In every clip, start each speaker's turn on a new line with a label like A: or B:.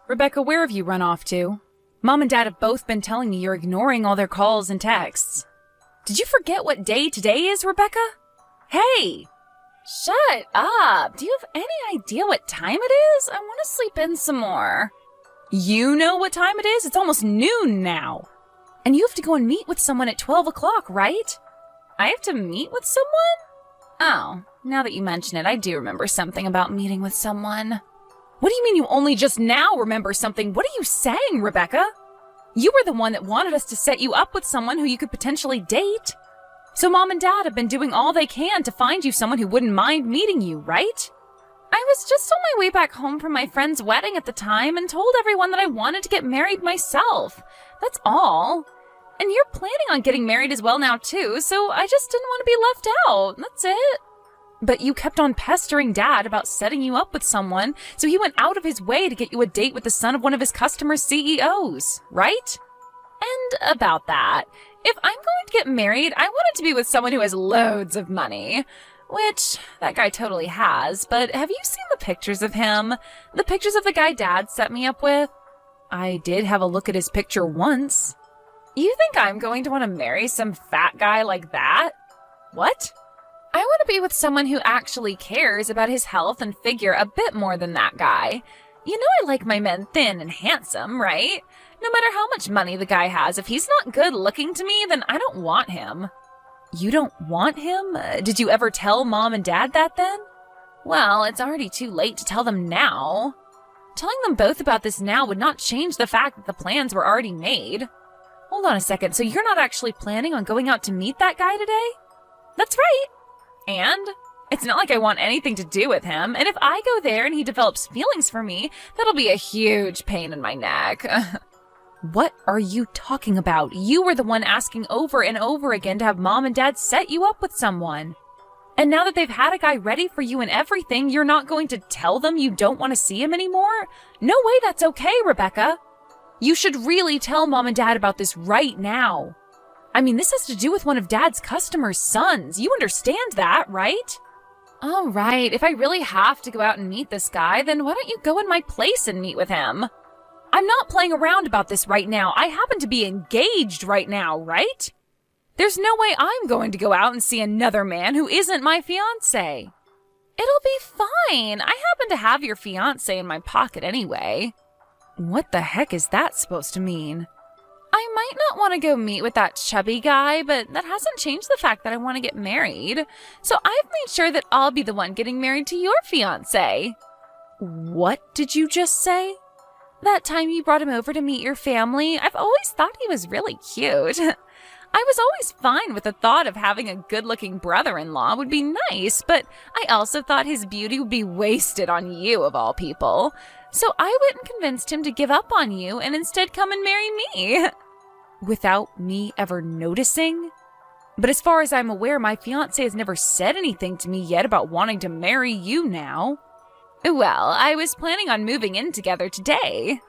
A: Rebecca, where have you run off to? Mom and Dad have both been telling me you're ignoring all their calls and texts. Did you forget what day today is, Rebecca? Hey! Shut up! Do you have any idea what time it is? I want to sleep in some more. You know what time it is? It's almost noon now. And you have to go and meet with someone at 12 o'clock, right? I have to meet with someone? Oh, now that you mention it, I do remember something about meeting with someone. What do you mean you only just now remember something? What are you saying, Rebecca? You were the one that wanted us to set you up with someone who you could potentially date. So Mom and Dad have been doing all they can to find you someone who wouldn't mind meeting you, right? I was just on my way back home from my friend's wedding at the time and told everyone that I wanted to get married myself. That's all. And you're planning on getting married as well now too, so I just didn't want to be left out. That's it. But you kept on pestering Dad about setting you up with someone, so he went out of his way to get you a date with the son of one of his customers' CEOs, right? And about that, if I'm going to get married, I want it to be with someone who has loads of money. Which, that guy totally has, but have you seen the pictures of him? The pictures of the guy Dad set me up with? I did have a look at his picture once. You think I'm going to want to marry some fat guy like that? What? I want to be with someone who actually cares about his health and figure a bit more than that guy. You know I like my men thin and handsome, right? No matter how much money the guy has, if he's not good looking to me, then I don't want him. You don't want him? Did you ever tell Mom and Dad that then? Well, it's already too late to tell them now. Telling them both about this now would not change the fact that the plans were already made. Hold on a second, so you're not actually planning on going out to meet that guy today? That's right. And it's not like I want anything to do with him, and if I go there and he develops feelings for me, that'll be a huge pain in my neck. What are you talking about? You were the one asking over and over again to have Mom and Dad set you up with someone. And now that they've had a guy ready for you and everything, you're not going to tell them you don't want to see him anymore? No way that's okay, Rebecca. You should really tell Mom and Dad about this right now. I mean, this has to do with one of Dad's customers' sons. You understand that, right? All right, if I really have to go out and meet this guy, then why don't you go in my place and meet with him? I'm not playing around about this right now. I happen to be engaged right now, right? There's no way I'm going to go out and see another man who isn't my fiancé. It'll be fine. I happen to have your fiancé in my pocket anyway. What the heck is that supposed to mean? I might not want to go meet with that chubby guy, but that hasn't changed the fact that I want to get married. So I've made sure that I'll be the one getting married to your fiancé. What did you just say? That time you brought him over to meet your family, I've always thought he was really cute. I was always fine with the thought of having a good-looking brother-in-law would be nice, but I also thought his beauty would be wasted on you, of all people. So I went and convinced him to give up on you and instead come and marry me. Without me ever noticing? But as far as I'm aware, my fiancé has never said anything to me yet about wanting to marry you now. Well, I was planning on moving in together today.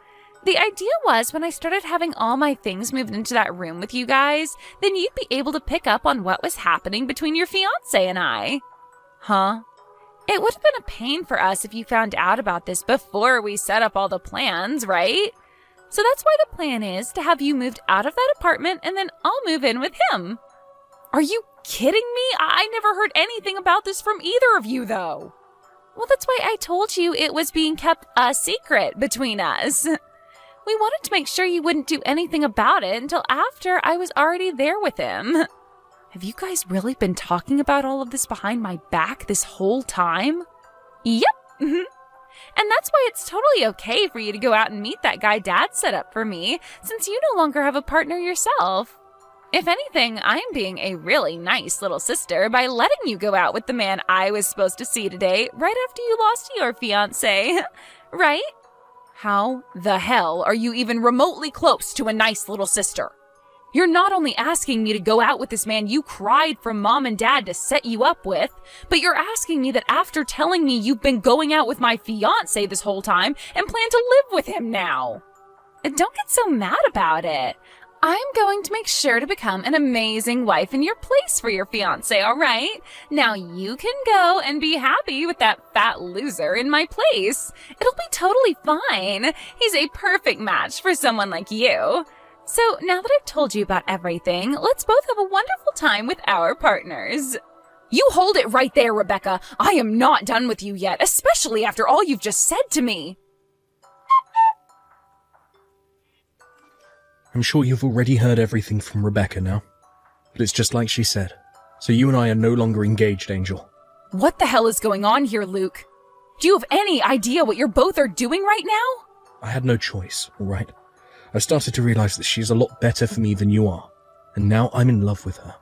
A: The idea was when I started having all my things moved into that room with you guys, then you'd be able to pick up on what was happening between your fiancé and I. Huh? It would have been a pain for us if you found out about this before we set up all the plans, right? So that's why the plan is to have you moved out of that apartment and then I'll move in with him. Are you kidding me? I never heard anything about this from either of you, though. Well, that's why I told you it was being kept a secret between us. We wanted to make sure you wouldn't do anything about it until after I was already there with him. Have you guys really been talking about all of this behind my back this whole time? Yep. And that's why it's totally okay for you to go out and meet that guy Dad set up for me, since you no longer have a partner yourself. If anything, I'm being a really nice little sister by letting you go out with the man I was supposed to see today right after you lost your fiancé. Right? How the hell are you even remotely close to a nice little sister? You're not only asking me to go out with this man you cried for Mom and Dad to set you up with, but you're asking me that after telling me you've been going out with my fiancé this whole time and plan to live with him now. And don't get so mad about it. I'm going to make sure to become an amazing wife in your place for your fiancé, all right? Now you can go and be happy with that fat loser in my place. It'll be totally fine. He's a perfect match for someone like you. So now that I've told you about everything, let's both have a wonderful time with our partners. You hold it right there, Rebecca. I am not done with you yet, especially after all you've just said to me.
B: I'm sure you've already heard everything from Rebecca now. But it's just like she said. So you and I are no longer engaged, Angel.
A: What the hell is going on here, Luke? Do you have any idea what you're both are doing right now?
B: I had no choice, all right? I've started to realize that she's a lot better for me than you are. And now I'm in love with her.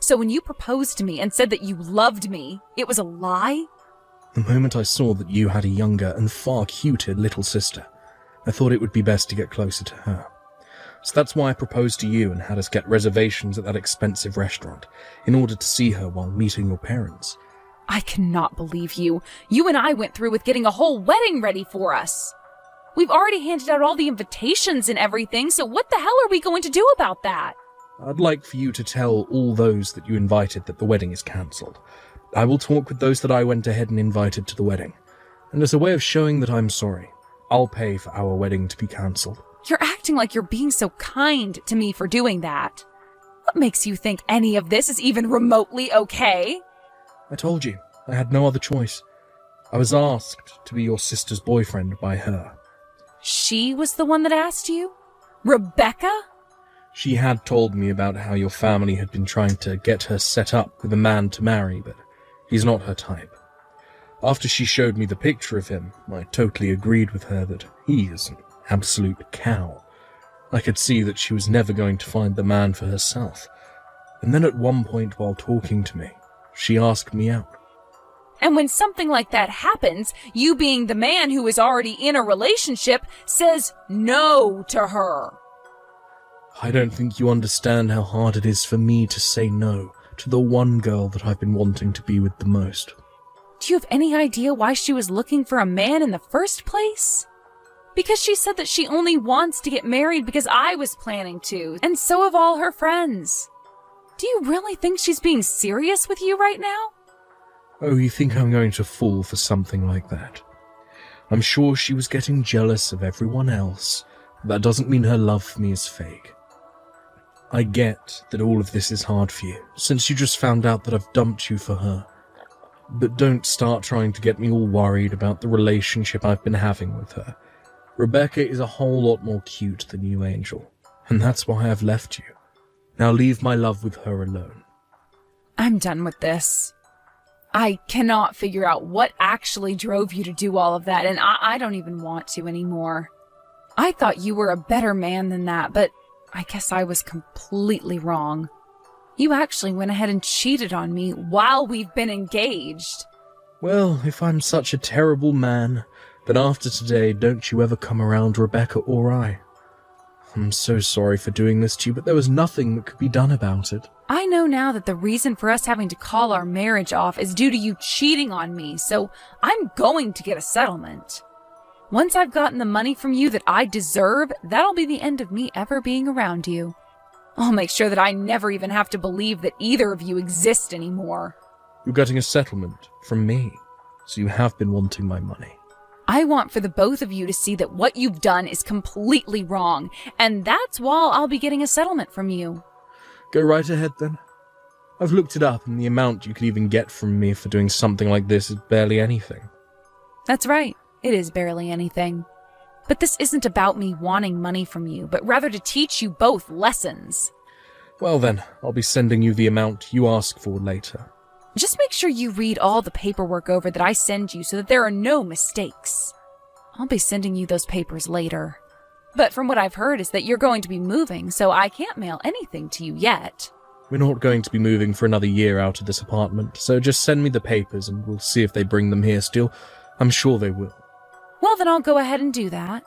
A: So when you proposed to me and said that you loved me, it was a lie?
B: The moment I saw that you had a younger and far cuter little sister, I thought it would be best to get closer to her. So that's why I proposed to you and had us get reservations at that expensive restaurant, in order to see her while meeting your parents.
A: I cannot believe you. You and I went through with getting a whole wedding ready for us. We've already handed out all the invitations and everything, so what the hell are we going to do about that?
B: I'd like for you to tell all those that you invited that the wedding is cancelled. I will talk with those that I went ahead and invited to the wedding. And as a way of showing that I'm sorry, I'll pay for our wedding to be cancelled.
A: You're acting like you're being so kind to me for doing that. What makes you think any of this is even remotely okay?
B: I told you, I had no other choice. I was asked to be your sister's boyfriend by her.
A: She was the one that asked you? Rebecca?
B: She had told me about how your family had been trying to get her set up with a man to marry, but he's not her type. After she showed me the picture of him, I totally agreed with her that he is an absolute cow. I could see that she was never going to find the man for herself. And then at one point while talking to me, she asked me out.
A: And when something like that happens, you being the man who is already in a relationship says no to her.
B: I don't think you understand how hard it is for me to say no to the one girl that I've been wanting to be with the most.
A: Do you have any idea why she was looking for a man in the first place? Because she said that she only wants to get married because I was planning to, and so have all her friends. Do you really think she's being serious with you right now?
B: Oh, you think I'm going to fall for something like that? I'm sure she was getting jealous of everyone else, but that doesn't mean her love for me is fake. I get that all of this is hard for you, since you just found out that I've dumped you for her. But don't start trying to get me all worried about the relationship I've been having with her. Rebecca is a whole lot more cute than you, Angel, and that's why I've left you. Now leave my love with her alone.
A: I'm done with this. I cannot figure out what actually drove you to do all of that, and I don't even want to anymore. I thought you were a better man than that, but I guess I was completely wrong. You actually went ahead and cheated on me while we've been engaged.
B: Well, if I'm such a terrible man, then after today, don't you ever come around Rebecca or I. I'm so sorry for doing this to you, but there was nothing that could be done about it.
A: I know now that the reason for us having to call our marriage off is due to you cheating on me, so I'm going to get a settlement. Once I've gotten the money from you that I deserve, that'll be the end of me ever being around you. I'll make sure that I never even have to believe that either of you exist anymore.
B: You're getting a settlement from me, so you have been wanting my money.
A: I want for the both of you to see that what you've done is completely wrong, and that's why I'll be getting a settlement from you.
B: Go right ahead then. I've looked it up, and the amount you could even get from me for doing something like this is barely anything.
A: That's right, it is barely anything. But this isn't about me wanting money from you, but rather to teach you both lessons.
B: Well then, I'll be sending you the amount you ask for later.
A: Just make sure you read all the paperwork over that I send you so that there are no mistakes. I'll be sending you those papers later. But from what I've heard is that you're going to be moving, so I can't mail anything to you yet.
B: We're not going to be moving for another year out of this apartment, so just send me the papers and we'll see if they bring them here still. I'm sure they will.
A: Well, then I'll go ahead and do that.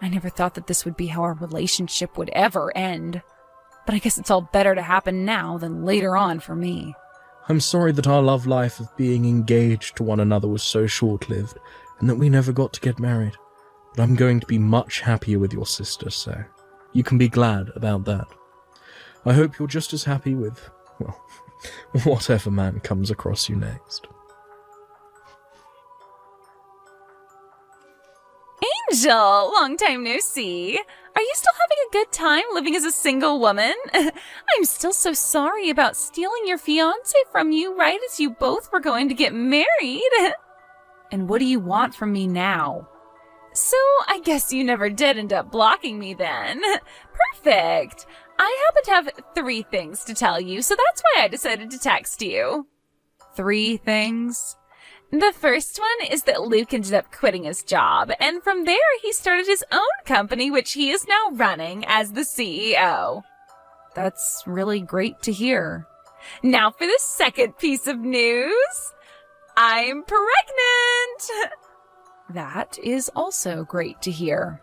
A: I never thought that this would be how our relationship would ever end. But I guess it's all better to happen now than later on for me.
B: I'm sorry that our love life of being engaged to one another was so short-lived, and that we never got to get married. But I'm going to be much happier with your sister, so You can be glad about that. I hope you're just as happy with, well, whatever man comes across you next.
A: Angel, long time no see. Are you still having a good time living as a single woman? I'm still so sorry about stealing your fiancé from you right as you both were going to get married. And what do you want from me now? So, I guess you never did end up blocking me then. Perfect. I happen to have 3 things to tell you, so that's why I decided to text you. 3 things? The first one is that Luke ended up quitting his job, and from there he started his own company, which he is now running as the CEO. That's really great to hear. Now for the second piece of news. I'm pregnant! That is also great to hear.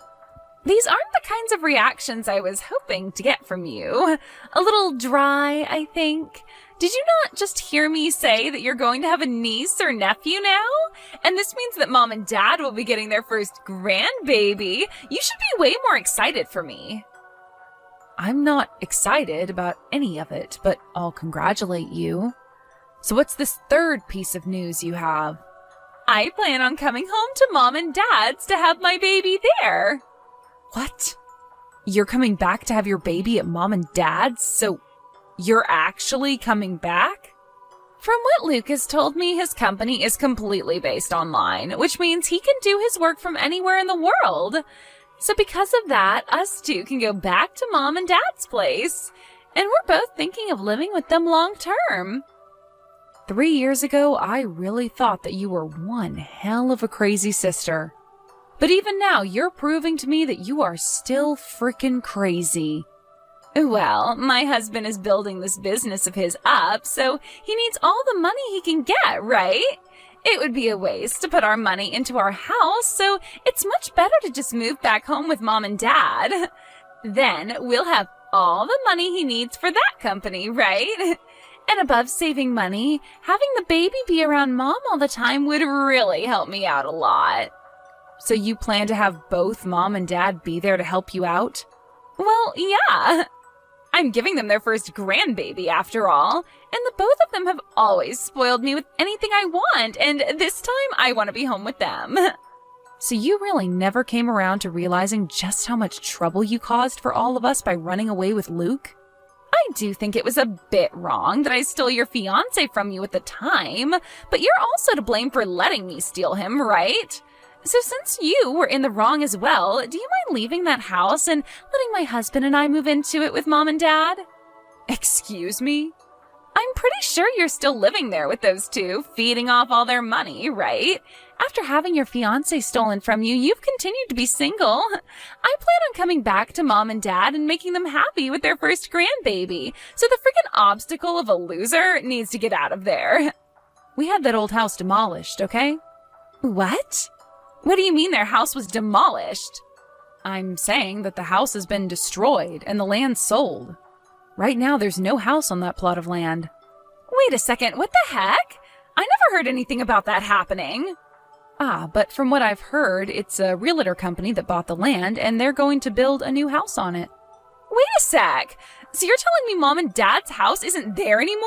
A: These aren't the kinds of reactions I was hoping to get from you. A little dry, I think. Did you not just hear me say that you're going to have a niece or nephew now? And this means that Mom and Dad will be getting their first grandbaby. You should be way more excited for me. I'm not excited about any of it, but I'll congratulate you. So what's this third piece of news you have? I plan on coming home to Mom and Dad's to have my baby there. What? You're coming back to have your baby at Mom and Dad's? So you're actually coming back? From what Luke has told me, his company is completely based online, which means he can do his work from anywhere in the world. So because of that, us two can go back to Mom and Dad's place. And we're both thinking of living with them long term. 3 years ago, I really thought that you were one hell of a crazy sister. But even now, you're proving to me that you are still frickin' crazy. Well, my husband is building this business of his up, so he needs all the money he can get, right? It would be a waste to put our money into our house, so it's much better to just move back home with Mom and Dad. Then we'll have all the money he needs for that company, right? And above saving money, having the baby be around Mom all the time would really help me out a lot. So you plan to have both Mom and Dad be there to help you out? Well, yeah. I'm giving them their first grandbaby after all, and the both of them have always spoiled me with anything I want, and this time I want to be home with them. So you really never came around to realizing just how much trouble you caused for all of us by running away with Luke? I do think it was a bit wrong that I stole your fiancé from you at the time, but you're also to blame for letting me steal him, right? So since you were in the wrong as well, do you mind leaving that house and letting my husband and I move into it with Mom and Dad? Excuse me? I'm pretty sure you're still living there with those two, feeding off all their money, right? After having your fiancé stolen from you, you've continued to be single. I plan on coming back to Mom and Dad and making them happy with their first grandbaby, so the freaking obstacle of a loser needs to get out of there. We had that old house demolished, okay? What? What do you mean their house was demolished? I'm saying that the house has been destroyed and the land sold. Right now, there's no house on that plot of land. Wait a second, what the heck? I never heard anything about that happening. But from what I've heard, it's a realtor company that bought the land, and they're going to build a new house on it. Wait a sec! So you're telling me Mom and Dad's house isn't there anymore?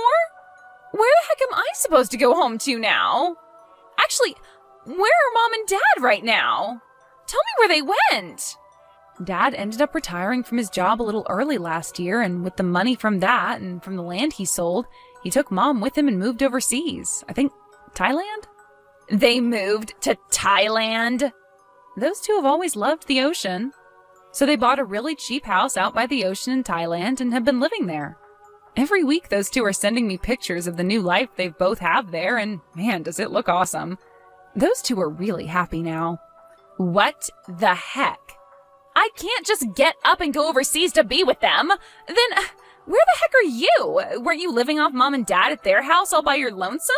A: Where the heck am I supposed to go home to now? Actually, where are Mom and Dad right now? Tell me where they went! Dad ended up retiring from his job a little early last year, and with the money from that and from the land he sold, he took Mom with him and moved overseas. I think Thailand? They moved to Thailand? Those two have always loved the ocean. So they bought a really cheap house out by the ocean in Thailand and have been living there. Every week those two are sending me pictures of the new life they both have there, and man, does it look awesome. Those two are really happy now. What the heck? I can't just get up and go overseas to be with them. Then, where the heck are you? Weren't you living off Mom and Dad at their house all by your lonesome?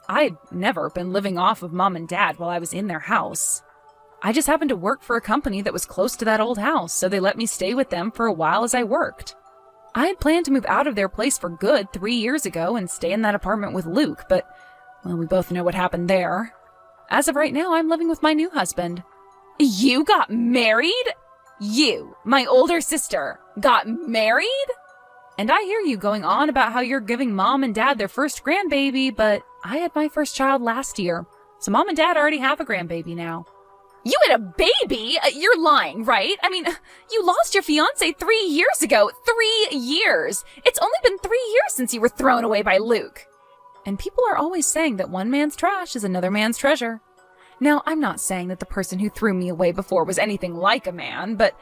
A: I'd never been living off of Mom and Dad while I was in their house. I just happened to work for a company that was close to that old house, so they let me stay with them for a while as I worked. I had planned to move out of their place for good 3 years ago and stay in that apartment with Luke, but, well, we both know what happened there. As of right now, I'm living with my new husband. You got married? You, my older sister, got married? And I hear you going on about how you're giving Mom and Dad their first grandbaby, but I had my first child last year, so Mom and Dad already have a grandbaby now. You had a baby? You're lying, right? I mean, you lost your fiancé 3 years ago. 3 years! It's only been 3 years since you were thrown away by Luke. And people are always saying that one man's trash is another man's treasure. Now, I'm not saying that the person who threw me away before was anything like a man, but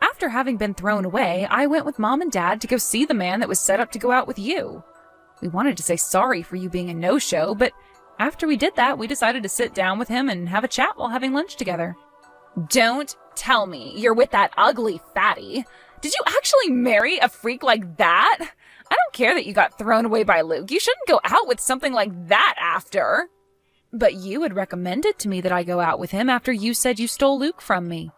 A: after having been thrown away, I went with Mom and Dad to go see the man that was set up to go out with you. We wanted to say sorry for you being a no-show, but after we did that, we decided to sit down with him and have a chat while having lunch together. Don't tell me you're with that ugly fatty. Did you actually marry a freak like that? I don't care that you got thrown away by Luke. You shouldn't go out with something like that after. But you had recommended to me that I go out with him after you said you stole Luke from me.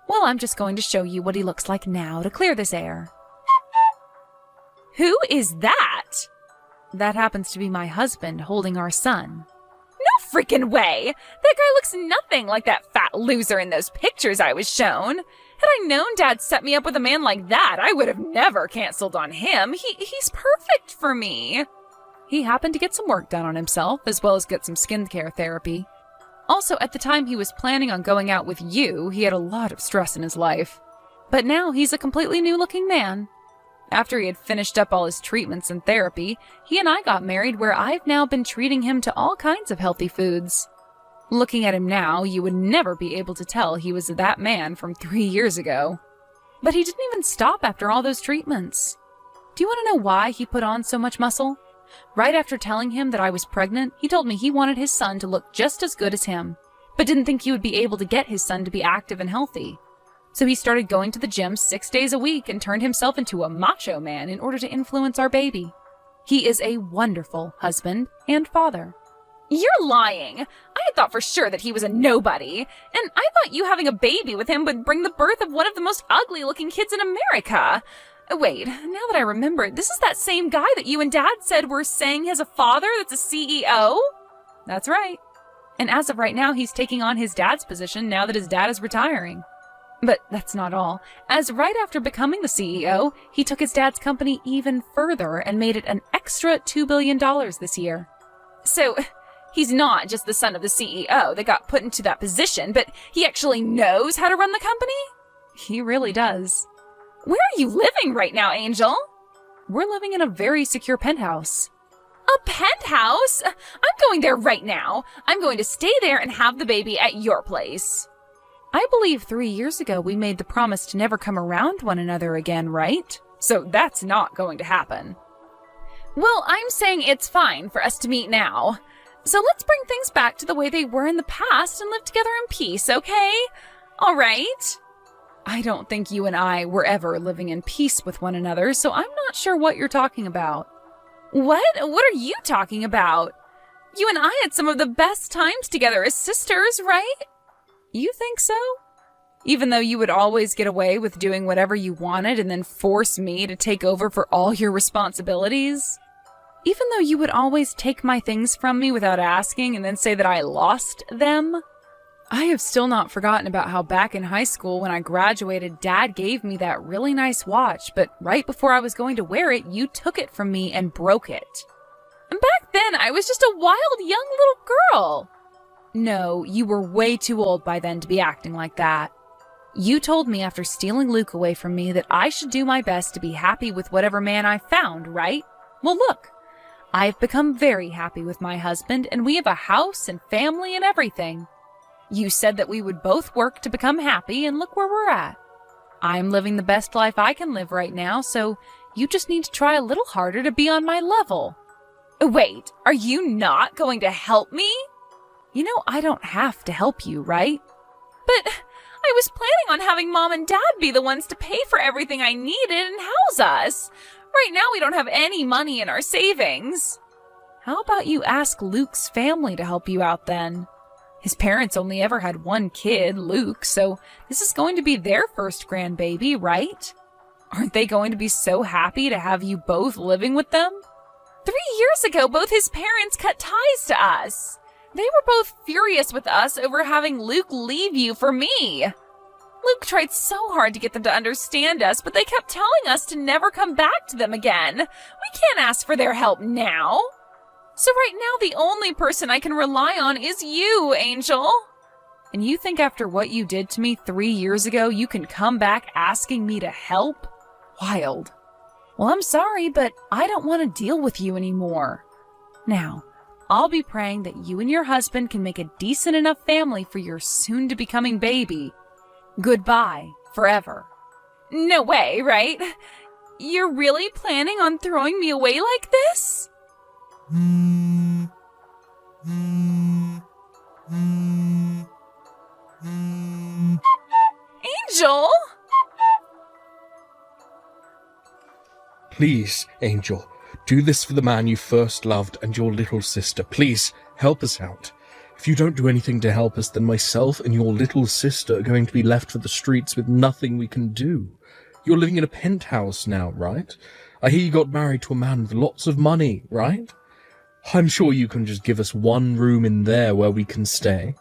A: Well, I'm just going to show you what he looks like now to clear this air. Who is that? That happens to be my husband holding our son. No freaking way! That guy looks nothing like that fat loser in those pictures I was shown. Had I known Dad set me up with a man like that, I would have never canceled on him. He's perfect for me. He happened to get some work done on himself, as well as get some skincare therapy. Also, at the time he was planning on going out with you, he had a lot of stress in his life. But now he's a completely new-looking man. After he had finished up all his treatments and therapy, he and I got married, where I've now been treating him to all kinds of healthy foods. Looking at him now, you would never be able to tell he was that man from 3 years ago. But he didn't even stop after all those treatments. Do you want to know why he put on so much muscle? Right after telling him that I was pregnant, he told me he wanted his son to look just as good as him, but didn't think he would be able to get his son to be active and healthy. So he started going to the gym 6 days a week and turned himself into a macho man in order to influence our baby. He is a wonderful husband and father. You're lying! I had thought for sure that he was a nobody, and I thought you having a baby with him would bring the birth of one of the most ugly-looking kids in America. Wait, now that I remember, this is that same guy that you and Dad said were saying has a father that's a CEO? That's right. And as of right now, he's taking on his dad's position now that his dad is retiring. But that's not all, as right after becoming the CEO, he took his dad's company even further and made it an extra $2 billion this year. So, he's not just the son of the CEO that got put into that position, but he actually knows how to run the company? He really does. Where are you living right now, Angel? We're living in a very secure penthouse. A penthouse? I'm going there right now. I'm going to stay there and have the baby at your place. I believe 3 years ago we made the promise to never come around one another again, right? So that's not going to happen. Well, I'm saying it's fine for us to meet now. So let's bring things back to the way they were in the past and live together in peace, okay? All right? I don't think you and I were ever living in peace with one another, so I'm not sure what you're talking about. What? What are you talking about? You and I had some of the best times together as sisters, right? You think so? Even though you would always get away with doing whatever you wanted and then force me to take over for all your responsibilities? Even though you would always take my things from me without asking and then say that I lost them? I have still not forgotten about how back in high school when I graduated, Dad gave me that really nice watch, but right before I was going to wear it, you took it from me and broke it. And back then, I was just a wild young little girl. No, you were way too old by then to be acting like that. You told me after stealing Luke away from me that I should do my best to be happy with whatever man I found, right? Well, look, I've become very happy with my husband, and we have a house and family and everything. You said that we would both work to become happy, and look where we're at. I'm living the best life I can live right now, so you just need to try a little harder to be on my level. Wait, are you not going to help me? You know, I don't have to help you, right? But I was planning on having Mom and Dad be the ones to pay for everything I needed and house us. Right now we don't have any money in our savings. How about you ask Luke's family to help you out then? His parents only ever had one kid, Luke, so this is going to be their first grandbaby, right? Aren't they going to be so happy to have you both living with them? 3 years ago, both his parents cut ties to us. They were both furious with us over having Luke leave you for me. Luke tried so hard to get them to understand us, but they kept telling us to never come back to them again. We can't ask for their help now. So right now, the only person I can rely on is you, Angel. And you think after what you did to me 3 years ago, you can come back asking me to help? Wild. Well, I'm sorry, but I don't want to deal with you anymore. Now, I'll be praying that you and your husband can make a decent enough family for your soon-to-becoming baby. Goodbye, forever. No way, right? You're really planning on throwing me away like this? Angel!
B: Please, Angel, do this for the man you first loved and your little sister. Please, help us out. If you don't do anything to help us, then myself and your little sister are going to be left for the streets with nothing we can do. You're living in a penthouse now, right? I hear you got married to a man with lots of money, right? I'm sure you can just give us one room in there where we can stay.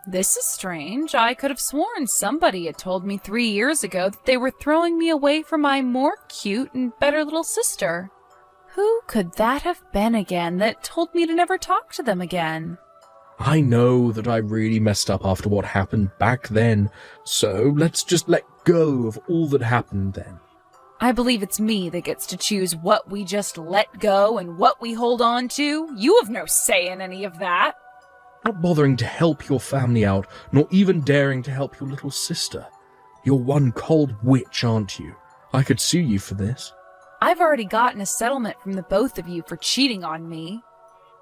A: This is strange. I could have sworn somebody had told me 3 years ago that they were throwing me away from my more cute and better little sister. Who could that have been again that told me to never talk to them again?
B: I know that I really messed up after what happened back then, so let's just let go of all that happened then.
A: I believe it's me that gets to choose what we just let go and what we hold on to. You have no say in any of that.
B: Not bothering to help your family out, nor even daring to help your little sister. You're one cold witch, aren't you? I could sue you for this.
A: I've already gotten a settlement from the both of you for cheating on me.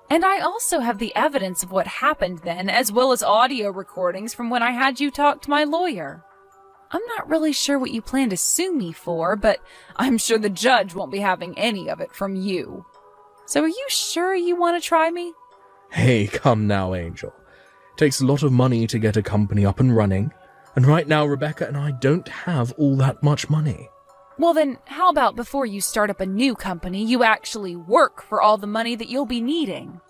A: And I also have the evidence of what happened then, as well as audio recordings from when I had you talk to my lawyer. I'm not really sure what you plan to sue me for, but I'm sure the judge won't be having any of it from you. So are you sure you want to try me?
B: Hey, come now, Angel. It takes a lot of money to get a company up and running, and right now Rebecca and I don't have all that much money.
A: Well then, how about before you start up a new company, you actually work for all the money that you'll be needing?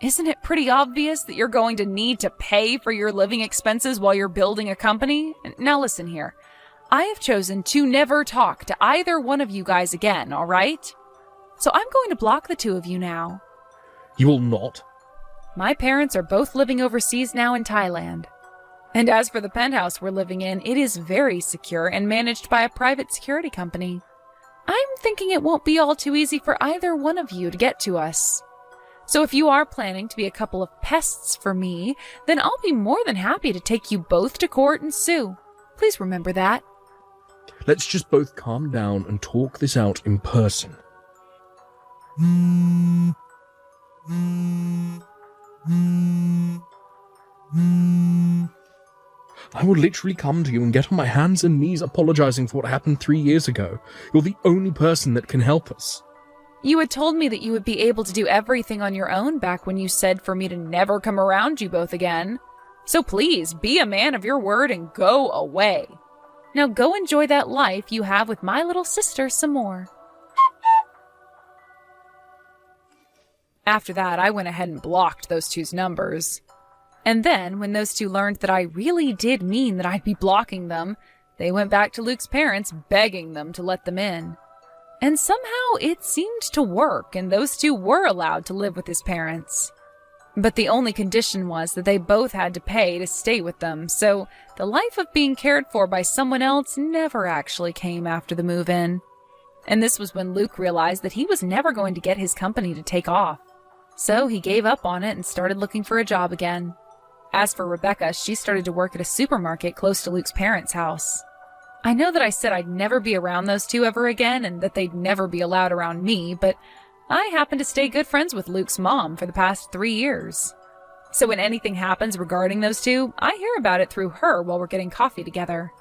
A: Isn't it pretty obvious that you're going to need to pay for your living expenses while you're building a company? Now listen here. I have chosen to never talk to either one of you guys again, all right? So I'm going to block the two of you now.
B: You will not?
A: My parents are both living overseas now in Thailand. And as for the penthouse we're living in, it is very secure and managed by a private security company. I'm thinking it won't be all too easy for either one of you to get to us. So if you are planning to be a couple of pests for me, then I'll be more than happy to take you both to court and sue. Please remember that.
B: Let's just both calm down and talk this out in person. I will literally come to you and get on my hands and knees apologizing for what happened 3 years ago. You're the only person that can help us.
A: You had told me that you would be able to do everything on your own back when you said for me to never come around you both again. So please, be a man of your word and go away. Now go enjoy that life you have with my little sister some more. After that, I went ahead and blocked those two's numbers. And then, when those two learned that I really did mean that I'd be blocking them, they went back to Luke's parents, begging them to let them in. And somehow it seemed to work, and those two were allowed to live with his parents. But the only condition was that they both had to pay to stay with them, so the life of being cared for by someone else never actually came after the move-in. And this was when Luke realized that he was never going to get his company to take off. So he gave up on it and started looking for a job again. As for Rebecca, she started to work at a supermarket close to Luke's parents' house. I know that I said I'd never be around those two ever again and that they'd never be allowed around me, but I happen to stay good friends with Luke's mom for the past 3 years. So when anything happens regarding those two, I hear about it through her while we're getting coffee together.